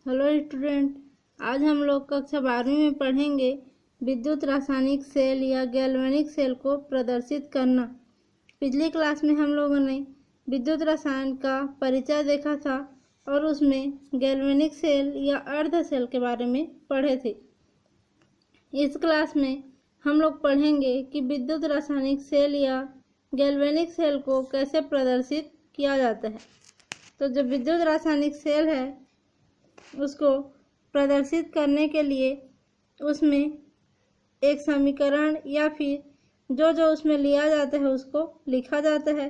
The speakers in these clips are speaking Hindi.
हेलो स्टूडेंट, आज हम लोग कक्षा 12वीं में पढ़ेंगे विद्युत रासायनिक सेल या गैल्वेनिक सेल को प्रदर्शित करना। पिछली क्लास में हम लोगों ने विद्युत रसायन का परिचय देखा था और उसमें गैल्वेनिक सेल या अर्ध सेल के बारे में पढ़े थे। इस क्लास में हम लोग पढ़ेंगे कि विद्युत रासायनिक सेल या गैल्वेनिक सेल को कैसे प्रदर्शित किया जाता है। तो जो विद्युत रासायनिक सेल है उसको प्रदर्शित करने के लिए उसमें एक समीकरण या फिर जो उसमें लिया जाता है उसको लिखा जाता है।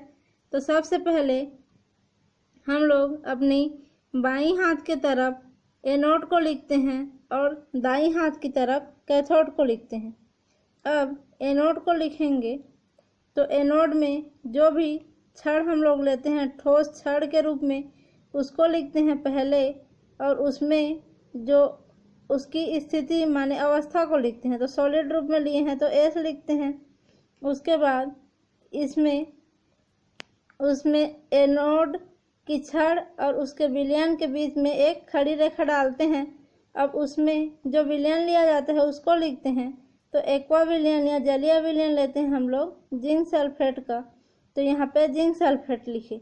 तो सबसे पहले हम लोग अपनी बाईं हाथ की तरफ एनोड को लिखते हैं और दाईं हाथ की तरफ कैथोड को लिखते हैं। अब एनोड को लिखेंगे तो एनोड में जो भी छड़ हम लोग लेते हैं ठोस छड़ के रूप में उसको लिखते हैं पहले, और उसमें जो उसकी स्थिति माने अवस्था को लिखते हैं। तो सॉलिड रूप में लिए हैं तो एस लिखते हैं। उसके बाद उसमें एनोड की छड़ और उसके विलयन के बीच में एक खड़ी रेखा डालते हैं। अब उसमें जो विलयन लिया जाता है उसको लिखते हैं। तो एक्वा विलयन या जलीय विलयन लेते हैं हम लोग जिंक सल्फेट का, तो यहाँ पे जिंक सल्फेट लिखे।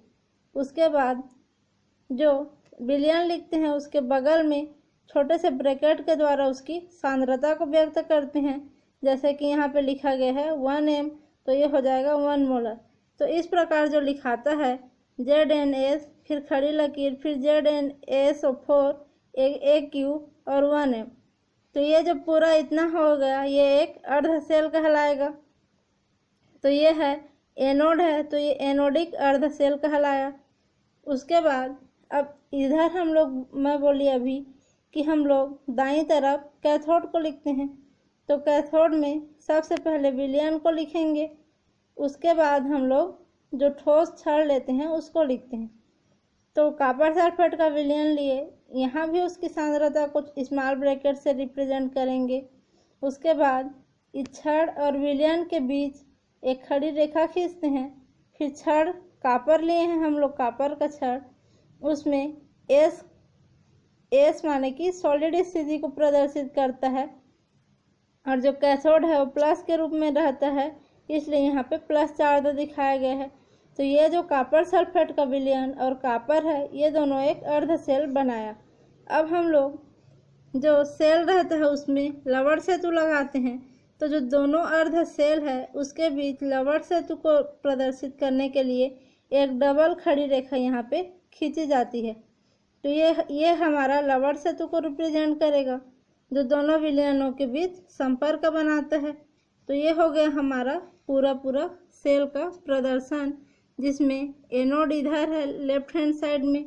उसके बाद जो विलयन लिखते हैं उसके बगल में छोटे से ब्रैकेट के द्वारा उसकी सांद्रता को व्यक्त करते हैं। जैसे कि यहाँ पे लिखा गया है 1m, तो ये हो जाएगा 1 मोलर। तो इस प्रकार जो लिखाता है ZnS, फिर खड़ी लकीर, फिर ZnSO4, AQ और 1m। तो ये जो पूरा इतना हो गया ये एक अर्ध सेल कहलाएगा। तो ये है एनोड है, तो ये एनोडिक अर्ध सेल कहलाया। उसके बाद अब इधर हम लोग, मैं बोली अभी कि हम लोग दाईं तरफ कैथोड को लिखते हैं। तो कैथोड में सबसे पहले विलयन को लिखेंगे। उसके बाद हम लोग जो ठोस छड़ लेते हैं उसको लिखते हैं। तो कॉपर सल्फेट का विलयन लिए, यहाँ भी उसकी सांद्रता को स्मॉल ब्रैकेट से रिप्रेजेंट करेंगे। उसके बाद इस छड़ और विलयन के बीच एक खड़ी रेखा खींचते हैं। फिर छड़ कॉपर लिए हैं हम लोग, कॉपर का छड़, उसमें एस माने कि सॉलिड स्थिति को प्रदर्शित करता है, और जो कैथोड है वो प्लस के रूप में रहता है, इसलिए यहाँ पे प्लस चार्ज दिखाया गया है। तो ये जो कॉपर सल्फेट का विलयन और कॉपर है ये दोनों एक अर्ध सेल बनाया। अब हम लोग जो सेल रहता है उसमें लवण सेतु लगाते हैं। तो जो दोनों अर्ध सेल है उसके बीच लवण सेतु को प्रदर्शित करने के लिए एक डबल खड़ी रेखा यहाँ पे खींची जाती है। तो ये हमारा लवण सेतु को रिप्रेजेंट करेगा जो दोनों विलयनों के बीच संपर्क बनाता है। तो ये हो गया हमारा पूरा सेल का प्रदर्शन, जिसमें एनोड इधर है लेफ्ट हैंड साइड में,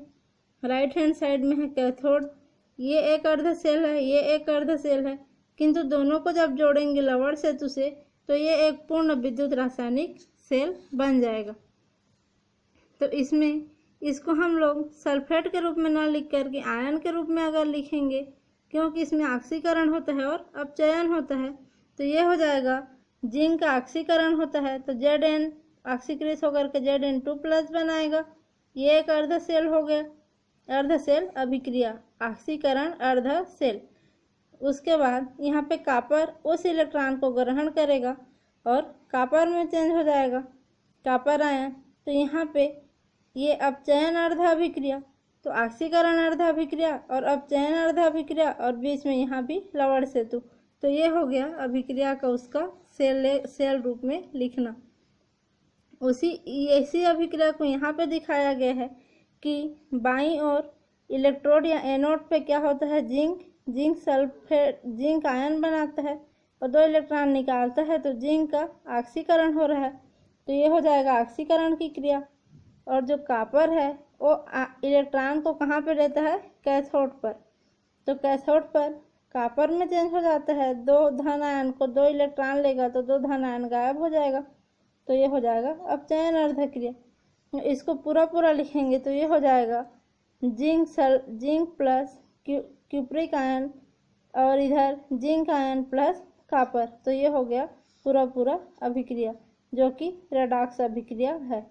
राइट हैंड साइड में है कैथोड। ये एक अर्ध सेल है, ये एक अर्ध सेल है, किंतु दोनों को जब जोड़ेंगे लवण सेतु से तो ये एक पूर्ण विद्युत रासायनिक सेल बन जाएगा। तो इसको हम लोग सल्फेट के रूप में ना लिख करके आयन के रूप में अगर लिखेंगे, क्योंकि इसमें ऑक्सीकरण होता है और अपचयन होता है, तो ये हो जाएगा जिंक का ऑक्सीकरण होता है तो Zn ऑक्सीकृत होकर के Zn2+ बनाएगा। ये एक अर्ध सेल हो गया, अर्ध सेल अभिक्रिया, ऑक्सीकरण अर्ध सेल। उसके बाद यहाँ पे कॉपर उस इलेक्ट्रॉन को ग्रहण करेगा और कॉपर में चेंज हो जाएगा, कॉपर आयन। तो यहाँ पे ये अपचयन अर्ध अभिक्रिया, तो ऑक्सीकरण अर्ध अभिक्रिया और अपचयन अर्ध अभिक्रिया, और बीच में यहाँ भी लवण सेतु। तो ये हो गया अभिक्रिया का उसका सेल रूप में लिखना। इसी अभिक्रिया को यहाँ पे दिखाया गया है कि बाईं ओर इलेक्ट्रोड या एनोड पे क्या होता है, जिंक सल्फेट, जिंक आयन बनाता है और 2 इलेक्ट्रॉन निकालता है, तो जिंक का ऑक्सीकरण हो रहा है, तो ये हो जाएगा ऑक्सीकरण की क्रिया। और जो कॉपर है वो इलेक्ट्रॉन को कहाँ पे लेता है, कैथोड पर। तो कैथोड पर कॉपर में चेंज हो जाता है, 2 धन आयन को 2 इलेक्ट्रॉन लेगा तो 2 धन आयन गायब हो जाएगा, तो ये हो जाएगा अपचयन अर्ध क्रिया। इसको पूरा लिखेंगे तो ये हो जाएगा जिंक प्लस क्यूप्रिक आयन और इधर जिंक आयन प्लस कॉपर, तो ये हो गया पूरा अभिक्रिया जो कि रेडॉक्स अभिक्रिया है।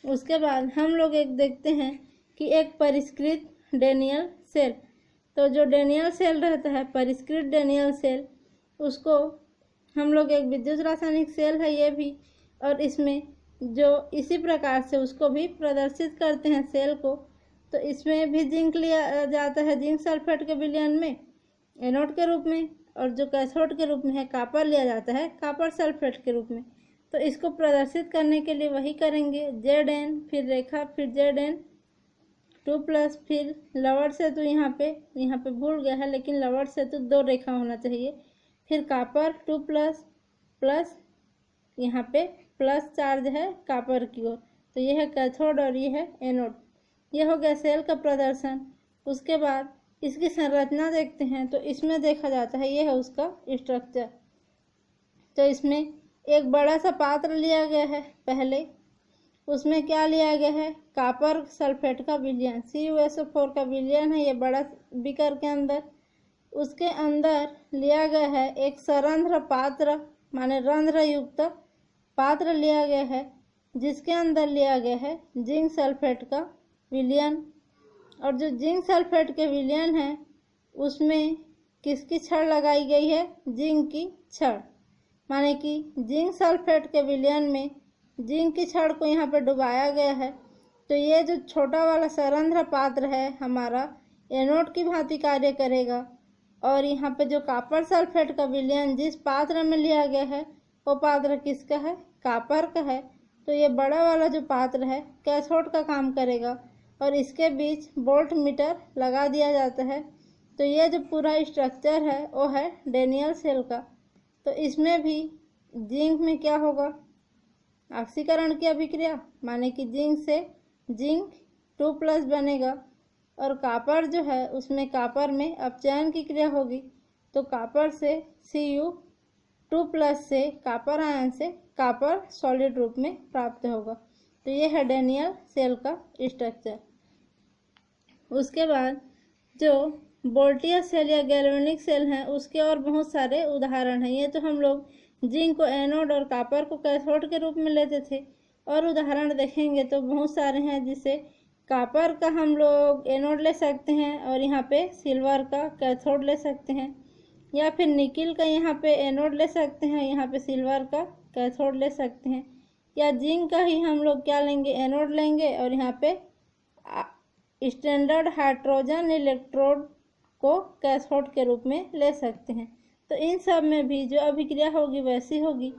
उसके बाद हम लोग एक देखते हैं कि एक परिष्कृत डेनियल सेल। तो जो डेनियल सेल रहता है, परिष्कृत डेनियल सेल, उसको हम लोग एक विद्युत रासायनिक सेल है ये भी, और इसमें जो इसी प्रकार से उसको भी प्रदर्शित करते हैं सेल को। तो इसमें भी जिंक लिया जाता है, जिंक सल्फेट के विलयन में एनोड के रूप में, और जो कैथोड के रूप में है कापर लिया जाता है कापर सल्फेट के रूप में। तो इसको प्रदर्शित करने के लिए वही करेंगे, Zn फिर रेखा फिर Zn2+, फिर लवण सेतु यहाँ पे भूल गया है, लेकिन लवण सेतु 2 रेखा होना चाहिए, फिर कापर 2+ प्लस यहाँ पे प्लस चार्ज है कापर की ओर। तो ये है कैथोड और ये है एनोड। ये हो गया सेल का प्रदर्शन। उसके बाद इसकी संरचना देखते हैं। तो इसमें देखा जाता है ये है उसका स्ट्रक्चर। तो इसमें एक बड़ा सा पात्र लिया गया है, पहले उसमें क्या लिया गया है, कापर सल्फेट का विलयन, CuSO4 का विलयन है ये बड़ा बीकर के अंदर। उसके अंदर लिया गया है एक सरंध्र पात्र, माने रंध्र युक्त पात्र लिया गया है, जिसके अंदर लिया गया है जिंक सल्फेट का विलयन। और जो जिंक सल्फेट के विलयन है उसमें किसकी छड़ लगाई गई है, जिंक की छड़, माने कि जिंक सल्फेट के विलयन में जिंक की छड़ को यहाँ पर डुबाया गया है। तो ये जो छोटा वाला सरंध्र पात्र है हमारा एनोड की भांति कार्य करेगा। और यहाँ पे जो कापर सल्फेट का विलयन जिस पात्र में लिया गया है वो पात्र किसका है, कापर का है। तो ये बड़ा वाला जो पात्र है कैथोड का काम करेगा, और इसके बीच वोल्ट मीटर लगा दिया जाता है। तो ये जो पूरा स्ट्रक्चर है वो है डेनियल सेल का। तो इसमें भी जिंक में क्या होगा, ऑक्सीकरण की अभिक्रिया, माने कि जिंक से जिंक 2+ बनेगा, और कापर जो है उसमें कापर में अपचयन की क्रिया होगी। तो कापर से Cu2+ से कापर आयन से कापर सॉलिड रूप में प्राप्त होगा। तो ये है डेनियल सेल का स्ट्रक्चर। उसके बाद जो बोल्टियस सेल या गैल्वेनिक सेल हैं उसके और बहुत सारे उदाहरण हैं। ये तो हम लोग जिंक को एनोड और कापर को कैथोड के रूप में लेते थे, और उदाहरण देखेंगे तो बहुत सारे हैं, जिसे कापर का हम लोग एनोड ले सकते हैं और यहाँ पे सिल्वर का कैथोड ले सकते हैं, या फिर निकिल का यहाँ पे एनोड ले सकते हैं, यहाँ पे सिल्वर का कैथोड ले सकते हैं, या जिंक का ही हम लोग क्या लेंगे, एनोड लेंगे और यहाँ पे स्टैंडर्ड हाइड्रोजन इलेक्ट्रोड को कैथोड के रूप में ले सकते हैं। तो इन सब में भी जो अभिक्रिया होगी वैसी होगी।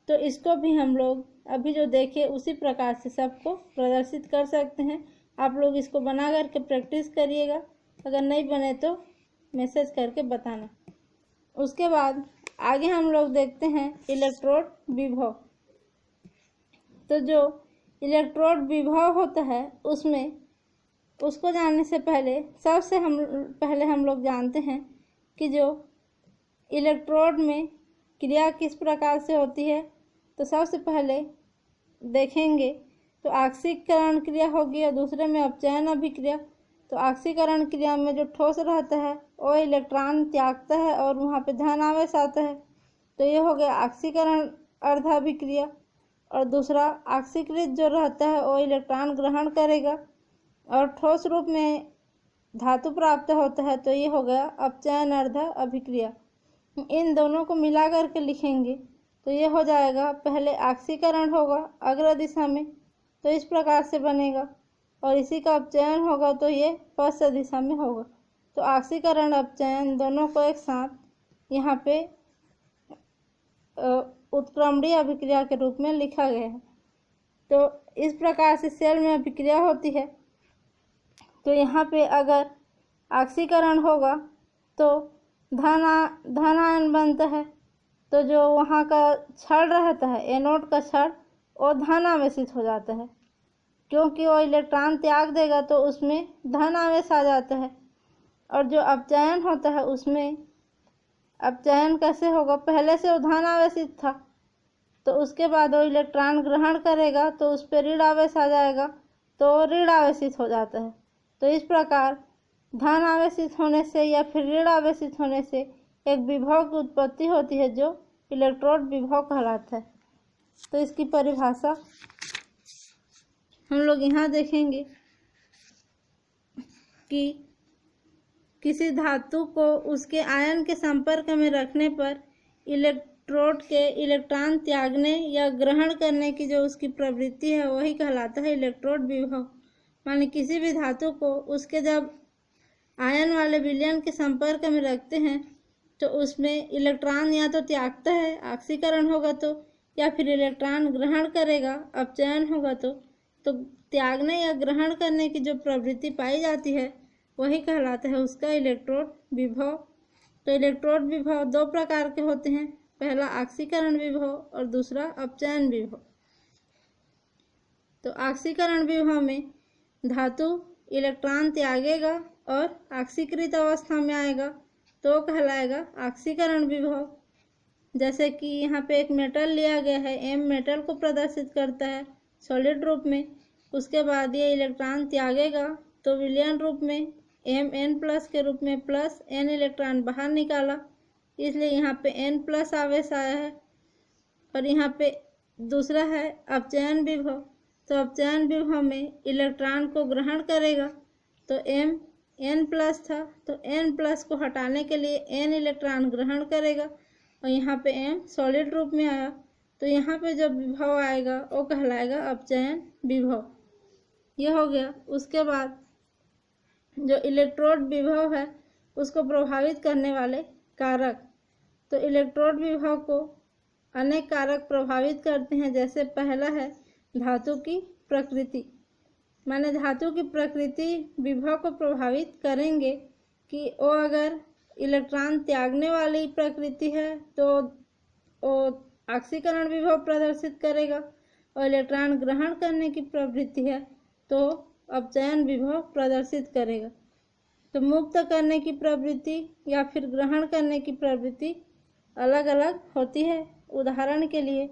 तो इसको भी हम लोग अभी जो देखे उसी प्रकार से सबको प्रदर्शित कर सकते हैं। आप लोग इसको बना करके प्रैक्टिस करिएगा, अगर नहीं बने तो मैसेज करके बताना। उसके बाद आगे हम लोग देखते हैं इलेक्ट्रोड विभव। तो जो इलेक्ट्रोड विभव होता है उसको जानने से पहले सबसे हम लोग जानते हैं कि जो इलेक्ट्रोड में क्रिया किस प्रकार से होती है। तो सबसे पहले देखेंगे तो ऑक्सीकरण क्रिया होगी और दूसरे में अपचयन अभिक्रिया। तो ऑक्सीकरण क्रिया में जो ठोस रहता है वो इलेक्ट्रॉन त्यागता है और वहाँ पे धन आवेश आता है। तो ये हो गया ऑक्सीकरण अर्धाभिक्रिया। और दूसरा ऑक्सीकृत जो रहता है वो इलेक्ट्रॉन ग्रहण करेगा और ठोस रूप में धातु प्राप्त होता है। तो ये हो गया अपचयन अर्ध अभिक्रिया। इन दोनों को मिला करके लिखेंगे तो ये हो जाएगा, पहले ऑक्सीकरण होगा अग्र दिशा में तो इस प्रकार से बनेगा, और इसी का अपचयन होगा तो ये पश्च दिशा में होगा। तो ऑक्सीकरण अपचयन दोनों को एक साथ यहाँ पे उत्क्रमणीय अभिक्रिया के रूप में लिखा गया है। तो इस प्रकार से सेल में अभिक्रिया होती है। तो यहाँ पे अगर ऑक्सीकरण होगा तो धन आयन बनता है। तो जो वहाँ का छड़ रहता है एनोड का छड़ वो धन आवेशित हो जाता है, क्योंकि वो इलेक्ट्रॉन त्याग देगा तो उसमें धन आवेश आ जाता है। और जो अपचयन होता है उसमें अपचयन कैसे होगा, पहले से वो धन आवेशित था तो उसके बाद वो इलेक्ट्रॉन ग्रहण करेगा तो उस पर ऋण आवेश आ जाएगा तो ऋण आवेशित हो जाता है। तो इस प्रकार धन आवेशित होने से या फिर ऋण आवेशित होने से एक विभव की उत्पत्ति होती है जो इलेक्ट्रोड विभव कहलाता है। तो इसकी परिभाषा हम लोग यहाँ देखेंगे। कि किसी धातु को उसके आयन के संपर्क में रखने पर इलेक्ट्रोड के इलेक्ट्रॉन त्यागने या ग्रहण करने की जो उसकी प्रवृत्ति है वही कहलाता है इलेक्ट्रोड विभव। माने किसी भी धातु को उसके जब आयन वाले विलयन के संपर्क में रखते हैं तो उसमें इलेक्ट्रॉन या तो त्यागता है, ऑक्सीकरण होगा तो, या फिर इलेक्ट्रॉन ग्रहण करेगा, अपचयन होगा तो त्यागने या ग्रहण करने की जो प्रवृत्ति पाई जाती है वही कहलाता है उसका इलेक्ट्रोड विभव। तो इलेक्ट्रोड विभव दो प्रकार के होते हैं, पहला ऑक्सीकरण विभव और दूसरा अपचयन विभव। तो ऑक्सीकरण विभव में धातु इलेक्ट्रॉन त्यागेगा और ऑक्सीकृत अवस्था में आएगा तो कहलाएगा ऑक्सीकरण विभव। जैसे कि यहाँ पे एक मेटल लिया गया है, एम मेटल को प्रदर्शित करता है सॉलिड रूप में, उसके बाद ये इलेक्ट्रॉन त्यागेगा तो विलयन रूप में Mn+ के रूप में प्लस n इलेक्ट्रॉन बाहर निकाला, इसलिए यहाँ पे n+ आवेश आया है। और यहाँ पे दूसरा है अपचयन विभव। तो अपचयन विभव में इलेक्ट्रॉन को ग्रहण करेगा तो Mn+ था तो n+ को हटाने के लिए n इलेक्ट्रॉन ग्रहण करेगा और यहाँ पे m सॉलिड रूप में आया तो यहाँ पे जो विभव आएगा वो कहलाएगा अपचयन विभव। यह हो गया। उसके बाद जो इलेक्ट्रोड विभव है उसको प्रभावित करने वाले कारक। तो इलेक्ट्रोड विभव को अनेक कारक प्रभावित करते हैं। जैसे पहला है धातु की प्रकृति, माने धातु की प्रकृति विभव को प्रभावित करेंगे कि वो अगर इलेक्ट्रॉन त्यागने वाली प्रकृति है तो वो ऑक्सीकरण विभव प्रदर्शित करेगा, और इलेक्ट्रॉन ग्रहण करने की प्रवृत्ति है तो अपचयन विभव प्रदर्शित करेगा। तो मुक्त करने की प्रवृत्ति या फिर ग्रहण करने की प्रवृत्ति अलग अलग होती है। उदाहरण के लिए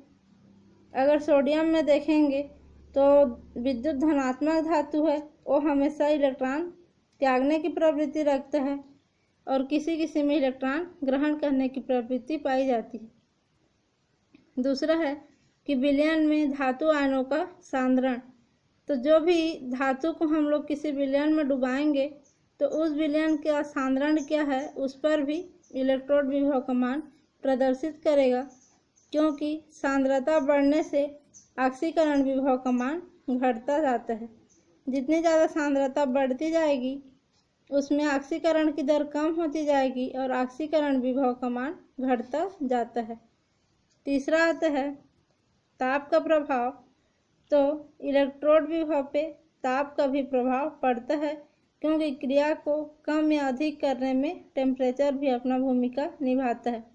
अगर सोडियम में देखेंगे तो विद्युत धनात्मक धातु है, वो हमेशा इलेक्ट्रॉन त्यागने की प्रवृत्ति रखता है और किसी किसी में इलेक्ट्रॉन ग्रहण करने की प्रवृत्ति पाई जाती है। दूसरा है कि विलयन में धातु आयनों का सांद्रण। तो जो भी धातु को हम लोग किसी विलयन में डुबाएंगे तो उस विलयन का सांद्रण क्या है उस पर भी इलेक्ट्रोड विभव का मान प्रदर्शित करेगा, क्योंकि सांद्रता बढ़ने से ऑक्सीकरण विभव का मान घटता जाता है। जितनी ज़्यादा सांद्रता बढ़ती जाएगी उसमें ऑक्सीकरण की दर कम होती जाएगी और ऑक्सीकरण विभव का मान घटता जाता है। तीसरा आता है ताप का प्रभाव। तो इलेक्ट्रोड विभव पे ताप का भी प्रभाव पड़ता है, क्योंकि क्रिया को कम या अधिक करने में टेम्परेचर भी अपना भूमिका निभाता है।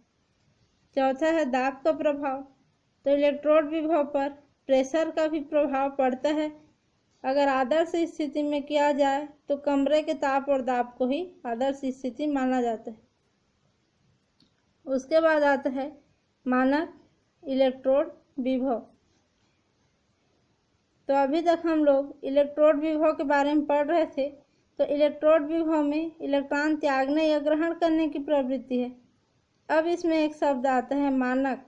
चौथा है दाब का प्रभाव। तो इलेक्ट्रोड विभव पर प्रेशर का भी प्रभाव पड़ता है। अगर आदर्श स्थिति में किया जाए तो कमरे के ताप और दाब को ही आदर्श स्थिति माना जाता है। उसके बाद आता है मानक इलेक्ट्रोड विभव। तो अभी तक हम लोग इलेक्ट्रोड विभव के बारे में पढ़ रहे थे। तो इलेक्ट्रोड विभव में इलेक्ट्रॉन त्यागने या ग्रहण करने की प्रवृत्ति है। अब इसमें एक शब्द आता है मानक।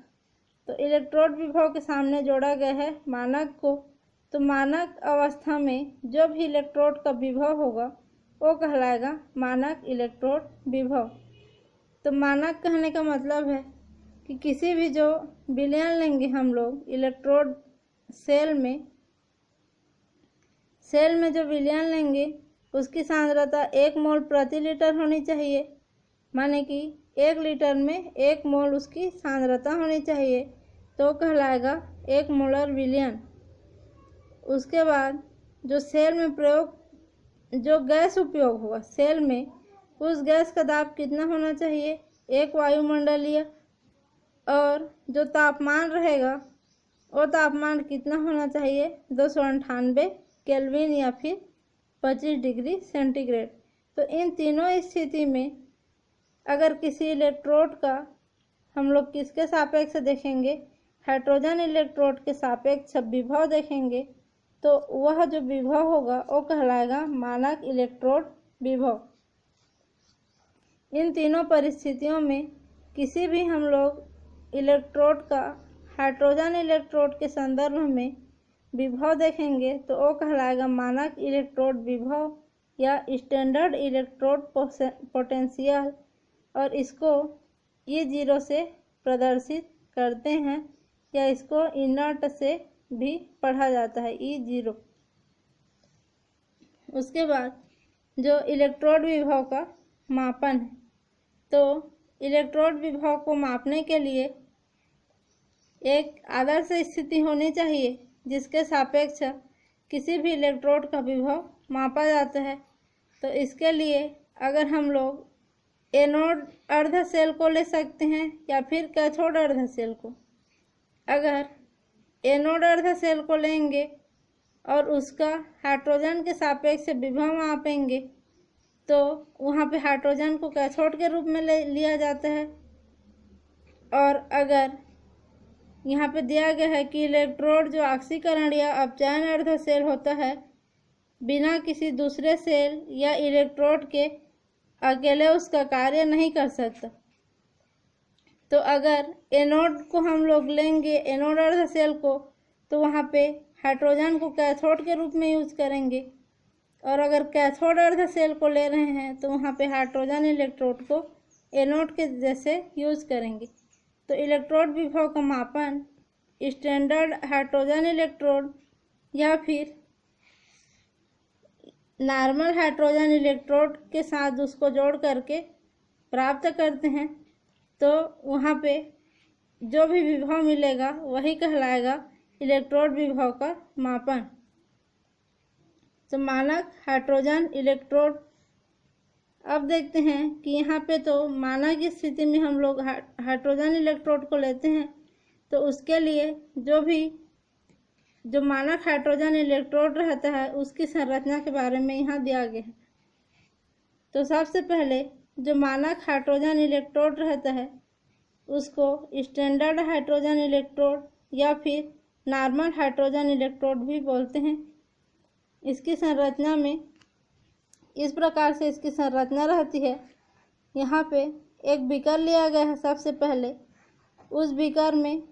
तो इलेक्ट्रोड विभव के सामने जोड़ा गया है मानक को। तो मानक अवस्था में जो भी इलेक्ट्रोड का विभव होगा वो कहलाएगा मानक इलेक्ट्रोड विभव। तो मानक कहने का मतलब है कि किसी भी जो विलयन लेंगे हम लोग इलेक्ट्रोड सेल में जो विलयन लेंगे उसकी सांद्रता 1 मोल प्रति लीटर होनी चाहिए। माने कि 1 लीटर में 1 मोल उसकी सांद्रता होनी चाहिए तो कहलाएगा 1 मोलर विलयन। उसके बाद जो सेल में जो गैस उपयोग होगा सेल में, उस गैस का दाब कितना होना चाहिए 1 वायुमंडलीय, और जो तापमान रहेगा वो तापमान कितना होना चाहिए 298 केल्विन या फिर 25 डिग्री सेंटीग्रेड। तो इन तीनों स्थिति में अगर किसी इलेक्ट्रोड का हम लोग किसके सापेक्ष देखेंगे, हाइड्रोजन इलेक्ट्रोड के सापेक्ष विभव देखेंगे तो वह जो विभव होगा वो कहलाएगा मानक इलेक्ट्रोड विभव। इन तीनों परिस्थितियों में किसी भी हम लोग इलेक्ट्रोड का हाइड्रोजन इलेक्ट्रोड के संदर्भ में विभव देखेंगे तो वो कहलाएगा मानक इलेक्ट्रोड विभव या स्टैंडर्ड इलेक्ट्रोड पोटेंशियल, और इसको E0 से प्रदर्शित करते हैं, या इसको इनर्ट से भी पढ़ा जाता है, E0। उसके बाद जो इलेक्ट्रोड विभव का मापन है, तो इलेक्ट्रोड विभव को मापने के लिए एक आदर्श स्थिति होनी चाहिए जिसके सापेक्ष किसी भी इलेक्ट्रोड का विभव मापा जाता है। तो इसके लिए अगर हम लोग एनोड अर्ध सेल को ले सकते हैं या फिर कैथोड अर्ध सेल को। अगर एनोड अर्ध सेल को लेंगे और उसका हाइड्रोजन के सापेक्ष विभव मापेंगे तो वहाँ पे हाइड्रोजन को कैथोड के रूप में लिया जाता है। और अगर यहाँ पे दिया गया है कि इलेक्ट्रोड जो ऑक्सीकरण या अपचयन अर्ध सेल होता है बिना किसी दूसरे सेल या इलेक्ट्रोड के अकेले उसका कार्य नहीं कर सकता, तो अगर एनोड को हम लोग लेंगे, एनोड अर्ध सेल को, तो वहाँ पे हाइड्रोजन को कैथोड के रूप में यूज करेंगे। और अगर कैथोड अर्ध सेल को ले रहे हैं तो वहाँ पे हाइड्रोजन इलेक्ट्रोड को एनोड के जैसे यूज करेंगे। तो इलेक्ट्रोड विभव का मापन स्टैंडर्ड हाइड्रोजन इलेक्ट्रोड या फिर नॉर्मल हाइड्रोजन इलेक्ट्रोड के साथ उसको जोड़ करके प्राप्त करते हैं। तो वहाँ पे जो भी विभव मिलेगा वही कहलाएगा इलेक्ट्रोड विभव का मापन। तो मानक हाइड्रोजन इलेक्ट्रोड। अब देखते हैं कि यहाँ पे तो मानक की स्थिति में हम लोग हाइड्रोजन इलेक्ट्रोड को लेते हैं, तो उसके लिए जो मानक हाइड्रोजन इलेक्ट्रोड रहता है उसकी संरचना के बारे में यहाँ दिया गया है। तो सबसे पहले जो मानक हाइड्रोजन इलेक्ट्रोड रहता है उसको स्टैंडर्ड हाइड्रोजन इलेक्ट्रोड या फिर नॉर्मल हाइड्रोजन इलेक्ट्रोड भी बोलते हैं। इसकी संरचना में इस प्रकार से इसकी संरचना रहती है। यहाँ पे एक बीकर लिया गया है। सबसे पहले उस बीकर में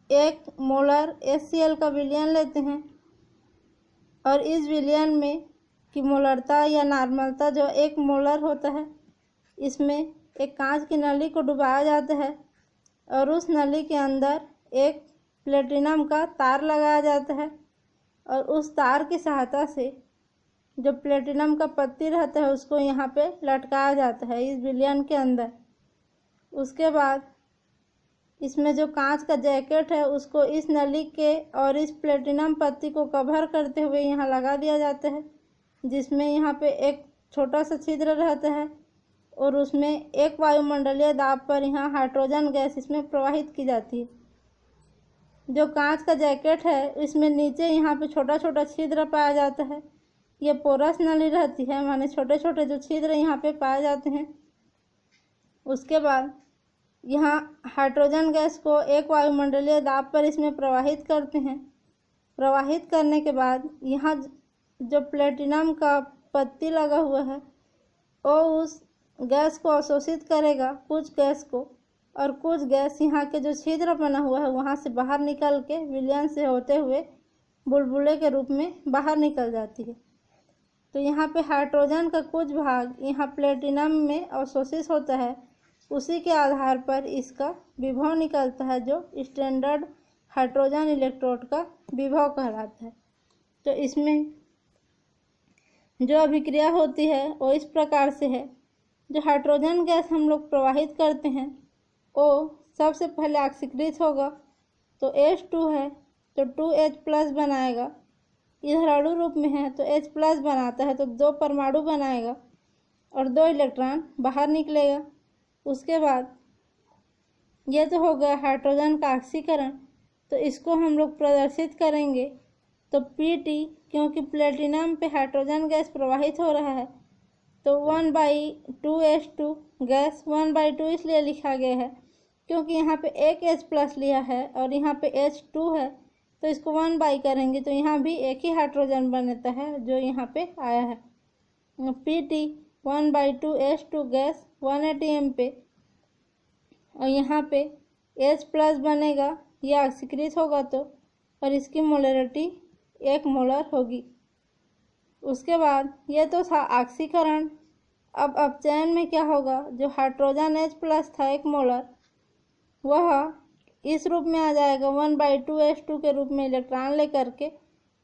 1 मोलर HCl का विलयन लेते हैं और इस विलयन में की मोलरता या नॉर्मलता जो 1 मोलर होता है, इसमें एक कांच की नली को डुबाया जाता है और उस नली के अंदर एक प्लेटिनम का तार लगाया जाता है और उस तार की सहायता से जो प्लेटिनम का पत्ती रहता है उसको यहाँ पे लटकाया जाता है इस विलयन के अंदर। उसके बाद इसमें जो कांच का जैकेट है उसको इस नली के और इस प्लेटिनम पत्ती को कवर करते हुए यहाँ लगा दिया जाता है, जिसमें यहाँ पे एक छोटा सा छिद्र रहता है और उसमें एक वायुमंडलीय दाब पर यहाँ हाइड्रोजन गैस इसमें प्रवाहित की जाती है। जो कांच का जैकेट है इसमें नीचे यहाँ पे छोटा छोटा छिद्र पाया जाता है। ये पोरस नली रहती है, माने छोटे छोटे जो छिद्र यहाँ पे पाए जाते हैं। उसके बाद यहाँ हाइड्रोजन गैस को एक वायुमंडलीय दाब पर इसमें प्रवाहित करते हैं। प्रवाहित करने के बाद यहाँ जो प्लेटिनम का पत्ती लगा हुआ है वो उस गैस को अवशोषित करेगा कुछ गैस को, और कुछ गैस यहाँ के जो छिद्र बना हुआ है वहाँ से बाहर निकल के विलयन से होते हुए बुलबुले के रूप में बाहर निकल जाती है। तो यहाँ पे हाइड्रोजन का कुछ भाग यहाँ प्लेटिनम में अवशोषित होता है, उसी के आधार पर इसका विभव निकलता है जो स्टैंडर्ड हाइड्रोजन इलेक्ट्रोड का विभव कहलाता है। तो इसमें जो अभिक्रिया होती है वो इस प्रकार से है। जो हाइड्रोजन गैस हम लोग प्रवाहित करते हैं वो सबसे पहले ऑक्सीकृत होगा, तो H2 है तो 2H+ बनाएगा। इधर अणु रूप में है तो H+ बनाता है तो 2 परमाणु बनाएगा और 2 इलेक्ट्रॉन बाहर निकलेगा। उसके बाद ये तो हो गया हाइड्रोजन का ऑक्सीकरण। तो इसको हम लोग प्रदर्शित करेंगे तो Pt, क्योंकि प्लेटिनम पे हाइड्रोजन गैस प्रवाहित हो रहा है तो 1/2H2 गैस 1/2 इसलिए लिखा गया है क्योंकि यहाँ पे एक H+ लिया है और यहाँ पे H2 है, तो इसको 1 करेंगे तो यहाँ भी एक ही हाइड्रोजन बनता है जो यहाँ पे आया है। Pt 1/2H2 गैस 1 atm पे, और यहाँ पे H+ बनेगा, यह ऑक्सीकृत होगा तो, और इसकी मोलरिटी 1 मोलर होगी। उसके बाद ये तो था ऑक्सीकरण। अब अपचयन में क्या होगा, जो हाइड्रोजन H+ था 1 मोलर, वह इस रूप में आ जाएगा 1/2H2 के रूप में इलेक्ट्रॉन लेकर के।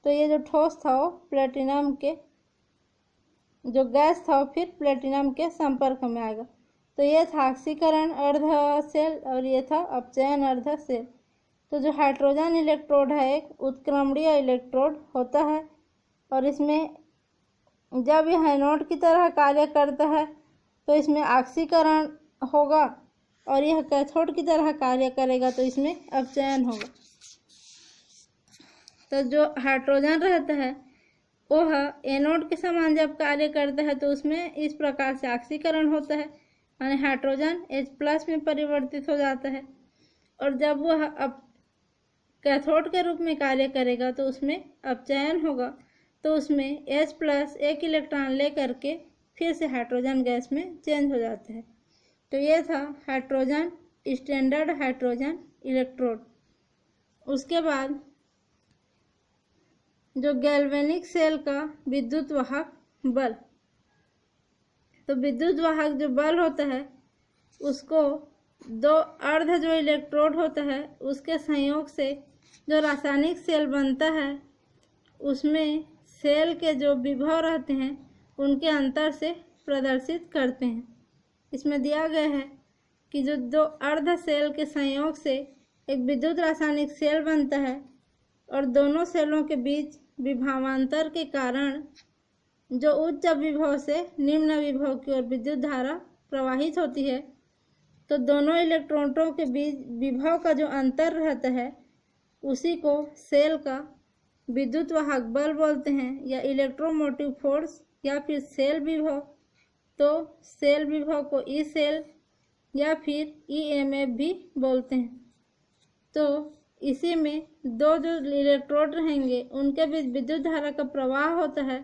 तो ये जो ठोस था वो प्लेटिनम के, जो गैस था वो फिर प्लेटिनम के संपर्क में आएगा। तो ये था ऑक्सीकरण अर्ध सेल और ये था अपचयन अर्ध सेल। तो जो हाइड्रोजन इलेक्ट्रोड है एक उत्क्रमणीय इलेक्ट्रोड होता है और इसमें जब यह एनोड की तरह कार्य करता है तो इसमें ऑक्सीकरण होगा और यह कैथोड की तरह कार्य करेगा तो इसमें अपचयन होगा। तो जो हाइड्रोजन रहता है वह एनोड के समान जब कार्य करता है तो उसमें इस प्रकार से ऑक्सीकरण होता है, यानी हाइड्रोजन H+ में परिवर्तित हो जाता है। और जब वह अब कैथोड के रूप में कार्य करेगा तो उसमें अपचयन होगा, तो उसमें H+ एक इलेक्ट्रॉन ले करके फिर से हाइड्रोजन गैस में चेंज हो जाता है। तो ये था हाइड्रोजन स्टैंडर्ड हाइड्रोजन इलेक्ट्रोड। उसके बाद जो गैल्वेनिक सेल का विद्युत वाहक बल, तो विद्युत वाहक जो बल होता है उसको दो अर्ध जो इलेक्ट्रोड होता है उसके संयोग से जो रासायनिक सेल बनता है उसमें सेल के जो विभव रहते हैं उनके अंतर से प्रदर्शित करते हैं। इसमें दिया गया है कि जो दो अर्ध सेल के संयोग से एक विद्युत रासायनिक सेल बनता है और दोनों सेलों के बीच विभवांतर के कारण जो उच्च विभव से निम्न विभव की ओर विद्युत धारा प्रवाहित होती है, तो दोनों इलेक्ट्रॉनों के बीच विभव का जो अंतर रहता है उसी को सेल का विद्युत वाहक बल बोलते हैं, या इलेक्ट्रोमोटिव फोर्स या फिर सेल विभव। तो सेल विभव को ई सेल या फिर EMF भी बोलते हैं। तो इसी में दो जो इलेक्ट्रोड रहेंगे उनके बीच विद्युत धारा का प्रवाह होता है,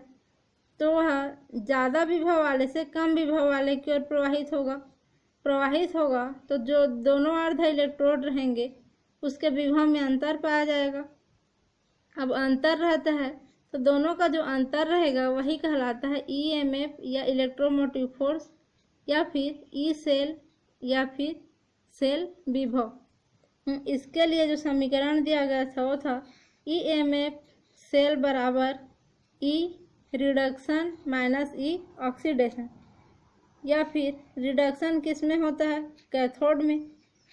तो वह ज़्यादा विभव वाले से कम विभव वाले की ओर प्रवाहित होगा। तो जो दोनों अर्ध इलेक्ट्रोड रहेंगे उसके विभव में अंतर पाया जाएगा। अब अंतर रहता है तो दोनों का जो अंतर रहेगा वही कहलाता है EMF या इलेक्ट्रोमोटिव फोर्स या फिर ई सेल या फिर सेल विभव। इसके लिए जो समीकरण दिया गया था वो था EMF सेल बराबर E reduction minus E oxidation, या फिर रिडक्शन किस में होता है, कैथोड में।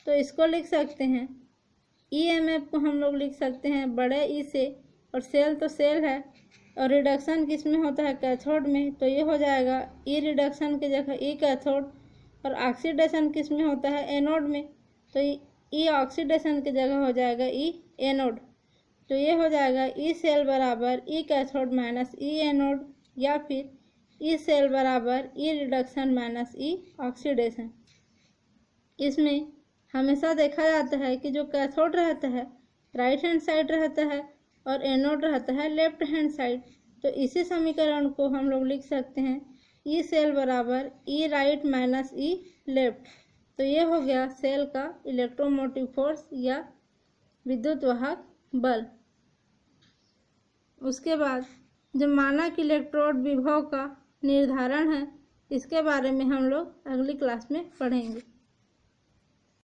तो इसको लिख सकते हैं EMF को हम लोग लिख सकते हैं बड़े ई से, और सेल तो सेल है, और रिडक्शन किस में होता है, कैथोड में। तो ये हो जाएगा ई रिडक्शन की जगह ई कैथोड, और ऑक्सीडेशन किस में होता है, एनोड में। तो ई ऑक्सीडेशन की जगह हो जाएगा ई एनोड। तो ये हो जाएगा ई सेल बराबर ई कैथोड माइनस ई एनोड, या फिर ई सेल बराबर ई रिडक्शन माइनस ई ऑक्सीडेशन। इसमें हमेशा देखा जाता है कि जो कैथोड रहता है राइट हैंड साइड रहता है और एनोड रहता है लेफ्ट हैंड साइड। तो इसी समीकरण को हम लोग लिख सकते हैं ई सेल बराबर ई राइट माइनस ई लेफ्ट। तो ये हो गया सेल का इलेक्ट्रोमोटिव फोर्स या विद्युत वाहक बल। उसके बाद जो मानक इलेक्ट्रोड विभव का निर्धारण है इसके बारे में हम लोग अगली क्लास में पढ़ेंगे।